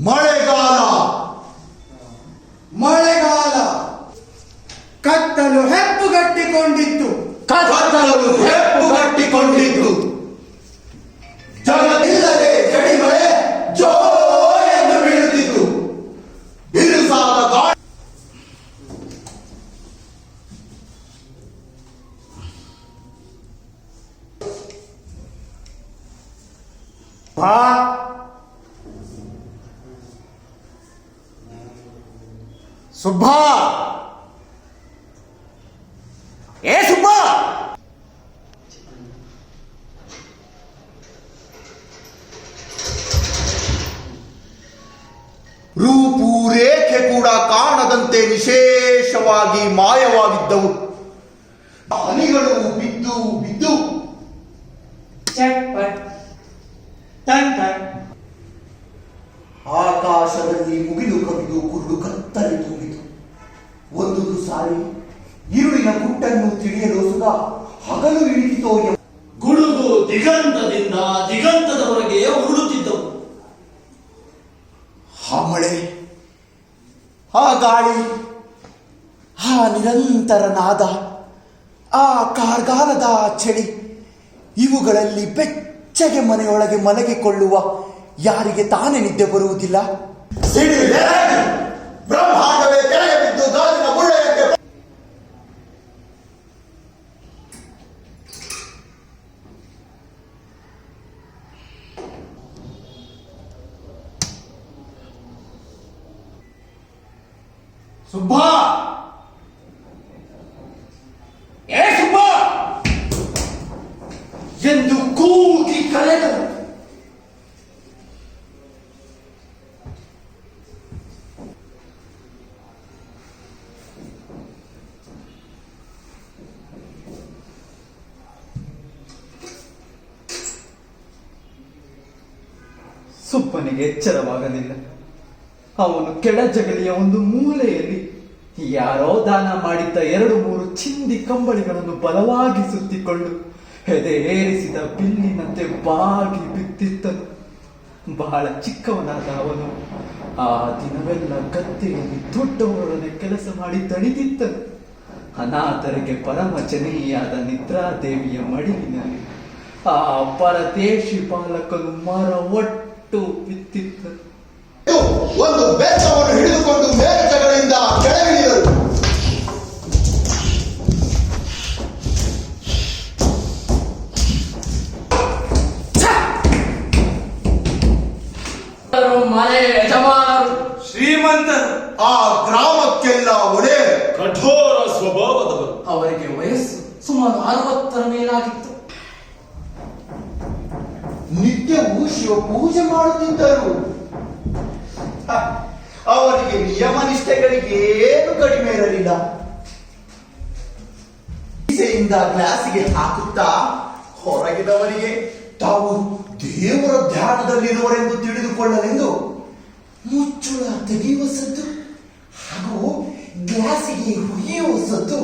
ಮಳೆಗಾಲ ಮಳೆಗಾಲ ಕತ್ತಲು ಹೆಪ್ಪುಗಟ್ಟಿಕೊಂಡಿತ್ತು ಕತ್ತಲು ಹೆಪ್ಪುಗಟ್ಟಿಕೊಂಡಿತ್ತು. ಜಗತ್ತಿಲ್ಲದೆ ಜಡಿ ಮಳೆ ಜೋ ಎಂದು ಬೀಳುತ್ತಿತ್ತು. ಬಿರುಸಾದ ಗಾಳಿ ಸುಬ್ಬ, ಏ ಸುಬ್ಬ, ರೂಪುರೇಖೆ ಕೂಡ ಕಾಣದಂತೆ ವಿಶೇಷವಾಗಿ ಮಾಯವಾಗಿದ್ದವು. ಹನಿಗಳು ಬಿದ್ದು ಬಿದ್ದು ಚಟ್ಪಟ್ ಟನ್ ಟನ್ ಆಕಾಶದಲ್ಲಿ ಮುಗಿಲು ಕವಿದು ಕುರುಡು ಕತ್ತಲೆ ತುಂಬಿತು. ಒಂದು ಸಾರಿ ഇരുಳಿನ ಗುಟ್ಟನ್ನು ತಿಳಿಯಲು ಸುಧಾ ಹಗಲು ಇಳಿದಿತೋ. ಗುಡುಗು ದಿಗಂತದಿಂದ ದಿಗಂತದವರೆಗೆ ಉರುಳುತ್ತಿದ್ದವು. ಆ ಮಳೆ, ಆ ಗಾಳಿ, ಆ ನಿರಂತರ ನಾದ, ಆ ಕಾರ್ಗಾಲದ ಚಳಿ, ಇವುಗಳಲ್ಲಿ ಬೆಚ್ಚಗೆ ಮನೆಯೊಳಗೆ ಮಲಗಿಕೊಳ್ಳುವ ಯಾರಿಗೆ ತಾನೇ ನಿದ್ದೆ ಬರುವುದಿಲ್ಲ? ಬ್ರಹ್ಮಾಂಡವೇ ಕೆಳಗೆ ಬಿದ್ದು ಗಾಳಿನ ಗುಳ್ಳೆಯಂತೆ ಸುಬ್ಬ, ಏ ಸುಬ್ಬ ಎಂದು ಕೂಗಿ ಕರೆದರು. ಸುಬ್ಬನಿಗೆ ಎಚ್ಚರವಾಗಲಿಲ್ಲ. ಅವನು ಕೆಳಜಗಲಿಯ ಒಂದು ಮೂಲೆಯಲ್ಲಿ ಯಾರೋ ದಾನ ಮಾಡಿದ್ದ 2-3 ಚಿಂದಿ ಕಂಬಳಿಗಳನ್ನು ಬಲವಾಗಿ ಸುತ್ತಿಕೊಂಡು ಎದೆ ಏರಿಸಿದ ಬಿಲ್ಲಿನಂತೆ ಬಾಗಿ ಬಿದ್ದಿದ್ದನು. ಬಹಳ ಚಿಕ್ಕವನಾದ ಅವನು ಆ ದಿನವೆಲ್ಲ ಗದ್ದೆಯಲ್ಲಿ ದೊಡ್ಡವರೊಡನೆ ಕೆಲಸ ಮಾಡಿ ದಣಿದಿದ್ದನು. ಅನಾಥರಿಗೆ ಪರಮಚನೀಯಾದ ನಿದ್ರಾದೇವಿಯ ಮಡಿಲಿನಲ್ಲಿ ಆ ಪರದೇಶಿ ಬಾಲಕನು ಮರ ಒಟ್ಟು ಬಿತ್ತಿದ್ದನು. ಒಂದು ಬೆತ್ತವನ್ನು ಹಿಡಿದುಕೊಂಡು ಮೇಲ್ಚಗಳಿಂದ ಕೆಳಗಿಳಿದರು. ಮನೆ ಯಜಮಾನರು ಶ್ರೀಮಂತರು, ಆ ಗ್ರಾಮಕ್ಕೆಲ್ಲ ಒಡೆ ಕಠೋರ ಸ್ವಭಾವದವರು. ಅವರಿಗೆ ವಯಸ್ಸು ಸುಮಾರು 60ರ ಮೇಲಾಗಿತ್ತು. ನಿತ್ಯವೂ ಶಿವ ಪೂಜೆ ಮಾಡುತ್ತಿದ್ದರು. ಅವರಿಗೆ ನಿಯಮ ನಿಷ್ಠೆಗಳಿಗೆ ಏನು ಕಡಿಮೆ ಇರಲಿಲ್ಲ. ಈಸೆಯಿಂದ ಗ್ಲಾಸಿಗೆ ಹಾಕುತ್ತಾ ಹೊರಗಿದವರಿಗೆ ತಾವು ದೇವರ ಧ್ಯಾನದಲ್ಲಿರುವರೆಂದು ತಿಳಿದುಕೊಳ್ಳಲೆಂದು ಮುಚ್ಚುಳ ತೆಗೆಯುವ ಸದ್ದು ಹಾಗೂ ಗ್ಲಾಸಿಗೆ ಹುಯ್ಯುವ ಸದ್ದು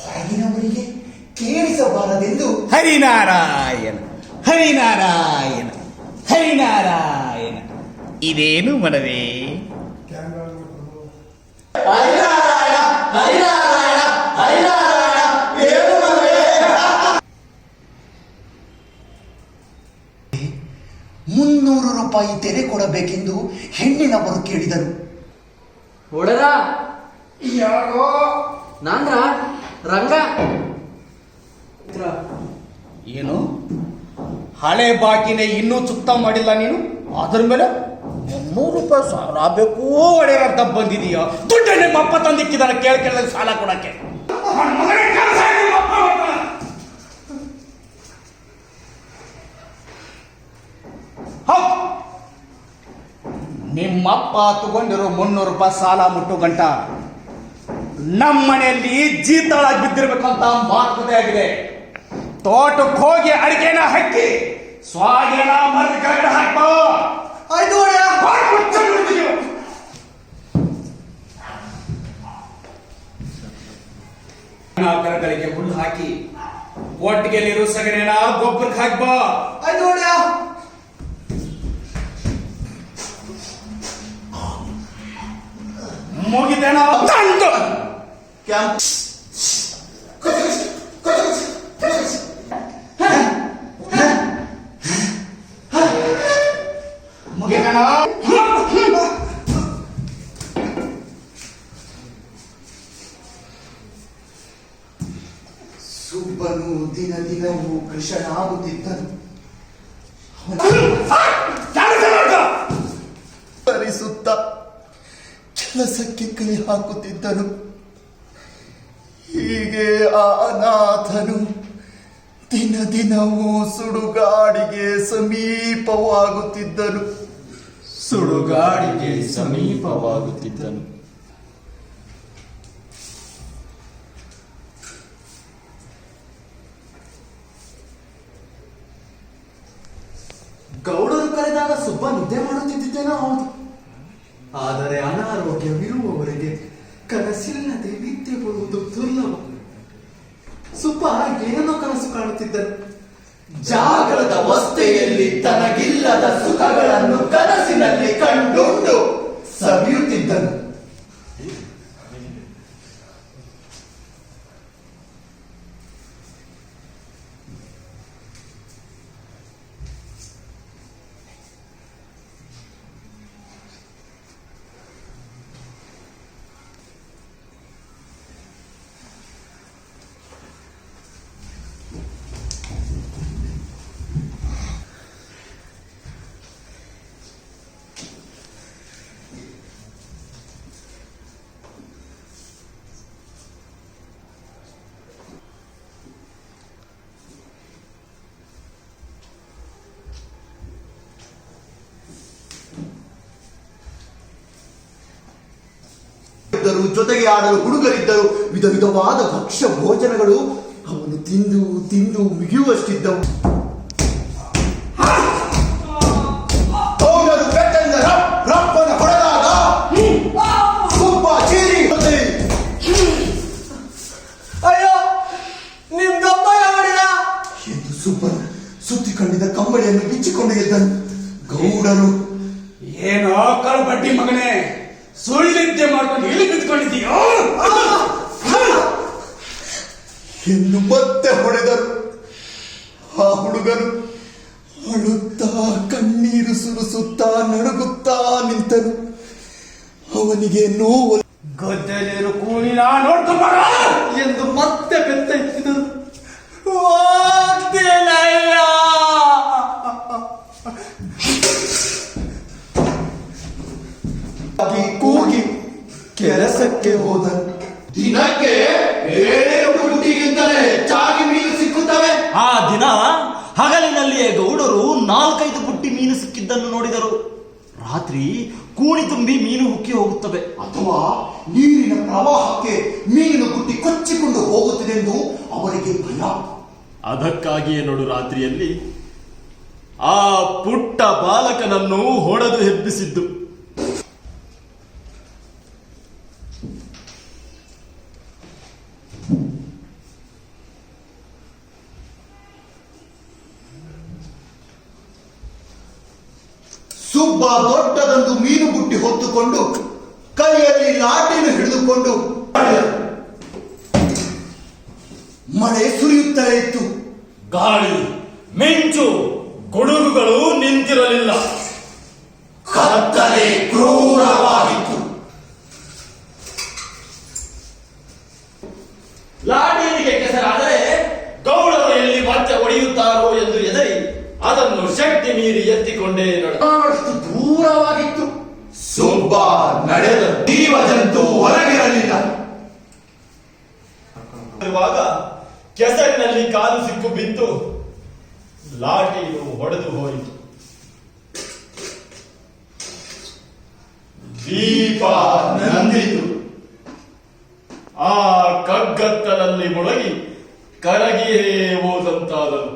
ಹೊರಗಿನವರಿಗೆ ಕೇಳಿಸಬಾರದೆಂದು ಹರಿನಾರಾಯಣ ಹರಿನಾರಾಯಣ ಹರಿನಾರಾಯಣ. ಇದೇನು ಮನವೇ? ಹರಿನಾರಾಯಣ ಹರಿನಾರಾಯಣ ಹರಿನಾರಾಯಣ ಏನು ಮನವೇ? 300 ರೂಪಾಯಿ ತೆರೆ ಕೊಡಬೇಕೆಂದು ಹೆಣ್ಣಿನವರು ಕೇಳಿದರು. ಹೊಡರ ಯಾರೋ ನಾನ್ರ ರಂಗ ಏನು ಹಳೆ ಬಾಕಿನೇ ಇನ್ನೂ ಚುಕ್ತ ಮಾಡಿಲ್ಲ ನೀನು? ಅದ್ರ ಮೇಲೆ 300 ರೂಪಾಯಿ ಸಾಲ ಬೇಕು ಒಡೆಯರಂತ ಬಂದಿದೀಯ. ದುಡ್ಡು ನಿಮ್ಮ ಅಪ್ಪ ತಂದಿಕ್ಕಿದಾನೆ ಕೇಳ ಸಾಲ ಕೊಡಕ್ಕೆ. ನಿಮ್ಮಪ್ಪ ತಗೊಂಡಿರೋ 300 ರೂಪಾಯಿ ಸಾಲ ಮುಟ್ಟು ಗಂಟ ನಮ್ಮ ಮನೆಯಲ್ಲಿ ಜೀತಾಳಾಗಿ ಬಿದ್ದಿರ್ಬೇಕಂತ ಮಾತುಕತೆ ಆಗಿದೆ. ತೋಟಕ್ಕೆ ಹೋಗಿ ಅಡಿಕೆನ ಹಾಕಿ ಸ್ವಾಗೇನ ಮರದ ಕೆಳಗಡೆ ಹಾಕೋ. ಆಯ್ತು ಕರಗಳಿಗೆ ಹುಲ್ಲು ಹಾಕಿ ಒಟ್ಟಿಗೆ ಕೊಟ್ಟಿಗೆ ನೀರು ಸಗಣಿನ ಗೊಬ್ಬರಕ್ಕೆ ಹಾಕಿ ಬಾ. ಆಯ್ತು ನೋಡ್ಯ. ಮುಗಿದೇನ ಕ್ಯಾಂಪ್ ಮುಗಿದೇನ. ಸುಬ್ಬನು ದಿನ ದಿನವೂ ಕೃಷನಾಗುತ್ತಿದ್ದನು. ಪರಿಸುತ್ತ ಕೆಲಸಕ್ಕೆ ಕೈ ಹಾಕುತ್ತಿದ್ದನು. ಹೀಗೆ ಆ ಅನಾಥನು ದಿನ ದಿನವೂ ಸುಡುಗಾಡಿಗೆ ಸಮೀಪವಾಗುತ್ತಿದ್ದನು. ಸುಡುಗಾಡಿಗೆ ಸಮೀಪವಾಗುತ್ತಿದ್ದನು. ಗೌಡರು ಕರೆದಾಗ ಸುಬ್ಬ ನಿದ್ದೆ ಮಾಡುತ್ತಿದ್ದೇನೋ ಹೌದು. ಆದರೆ ಅನಾರೋಗ್ಯವಿರುವವರೆಗೆ ಕನಸಿಲ್ಲದೆ ನಿದ್ದೆ ಬರುವುದು ದುರ್ಲಭ. ಸುಬ್ಬ ಏನನ್ನೋ ಕನಸು ಕಾಣುತ್ತಿದ್ದನು. ಜಾಗರದ ಅವಸ್ಥೆಯಲ್ಲಿ ತನಗಿಲ್ಲದ ಸುಖಗಳನ್ನು ಕನಸಿನಲ್ಲಿ ಕಂಡುಂಡು ಸವಿಯುತ್ತಿದ್ದನು. ಜೊತೆಗೆ ಆಡಲು ಹುಡುಗರಿದ್ದರು. ವಿಧ ವಿಧವಾದ ಭಕ್ಷ್ಯ ಭೋಜನಗಳು ಅವನು ತಿಂದು ತಿಂದು ಮಿಗಿಯುವಷ್ಟಿದ್ದವು. ರಪ್ಪನ ಹೊಡೆದಾಗ ಸುಬ್ಬ ಚೀರಿ ಅಯ್ಯೋ, ನಿಮ್ದೊಬ್ಬ ಹೊಡೆದ ಎಂದು ಸುಬ್ಬನು ಸುತ್ತಿಕೊಂಡಿದ್ದ ಕಂಬಳಿಯನ್ನು ಬಿಚ್ಚಿಕೊಂಡು ಎದ್ದನು. ಗೌಡರು ಏನೋ ಕಳ್ಬಡ್ಡಿ ಮಗನೇ, ಸುಳ್ಳಿದ್ದೆ ಮಾಡ್ಕೊಂಡು ಇಲ್ಲಿ ಬಿದ್ಕೊಂಡಿದ್ದೀಯೋ ಎಂದು ಮತ್ತೆ ಹೊಡೆದರು. ಆ ಹುಡುಗನು ಅಳುತ್ತಾ ಕಣ್ಣೀರು ಸುರಿಸುತ್ತಾ ನಡುಗುತ್ತಾ ನಿಂತನು. ಅವನಿಗೆ ನೋವು. ಗದ್ದೆಲಿರು ಕೂಲಿನ ನೋಡ್ಕೊಂಬರ ಎಂದು ಮತ್ತೆ ಬೆತ್ತ ಎತ್ತಿದರು. ಕೂಗಿ ಕೆಲಸಕ್ಕೆ ಹೋದನು. ದಿನಕ್ಕೆ 7 ಪುಟ್ಟಿಗಿಂತಲೇ ಹೆಚ್ಚಾಗಿ ಮೀನು ಸಿಕ್ಕುತ್ತವೆ. ಆ ದಿನ ಹಗಲಿನಲ್ಲಿಯೇ ಗೌಡರು 4-5 ಪುಟ್ಟಿ ಮೀನು ಸಿಕ್ಕಿದ್ದನ್ನು ನೋಡಿದರು. ರಾತ್ರಿ ಕೂಣಿ ತುಂಬಿ ಮೀನು ಹುಕ್ಕಿ ಹೋಗುತ್ತವೆ. ಅಥವಾ ನೀರಿನ ಪ್ರವಾಹಕ್ಕೆ ಮೀನು ಬುಟ್ಟಿ ಕೊಚ್ಚಿಕೊಂಡು ಹೋಗುತ್ತದೆಂದು ಅವರಿಗೆ ಭಯ. ಅದಕ್ಕಾಗಿಯೇ ನೋಡು ರಾತ್ರಿಯಲ್ಲಿ ಆ ಪುಟ್ಟ ಬಾಲಕನನ್ನು ಹೊಡೆದು ಹೆಬ್ಬಿಸಿದ್ದು. ಸುಬ್ಬ ದೊಡ್ಡದೊಂದು ಮೀನು ಬುಟ್ಟಿ ಹೊತ್ತುಕೊಂಡು ಕೈಯಲ್ಲಿ ಲಾಟಿನ ಹಿಡಿದುಕೊಂಡು ಮಳೆ ಸುರಿಯುತ್ತಲೇ ಇತ್ತು. ಗಾಳಿ, ಮಿಂಚು, ಗುಡುಗುಗಳು ನಿಂತಿರಲಿಲ್ಲ. ಕತ್ತಲೆ ಕ್ರೂರವಾಗಿತ್ತು. ಲಾಡಿನಿಗೆ ಕೆಸರಾದರೆ ಗೌಡರು ಎಲ್ಲಿ ಮತ್ತೆ ಒಡೆಯುತ್ತಾರೋ ಎಂದು ಎದರಿ ಅದನ್ನು ಶಕ್ತಿ ಮೀರಿ ಎತ್ತಿಕೊಂಡೇ ಅಷ್ಟು ದೂರವಾಗಿತ್ತು. ಸುಬ್ಬ ನಡೆದ ಜೀವ ಜಂತು ಹೊರಗಿರಲಿಲ್ಲ. ಕೆಸರಿನಲ್ಲಿ ಕಾಲು ಸಿಕ್ಕು ಬಿದ್ದು ಲಾಟಿಯು ಹೊಡೆದು ಹೋಯಿತು. ದೀಪ ನಂದಿತು. ಆ ಕಗ್ಗತ್ತಲಲ್ಲಿ ಮುಳುಗಿ ಕರಗಿಯೇ ಹೋದಂತಾದನು.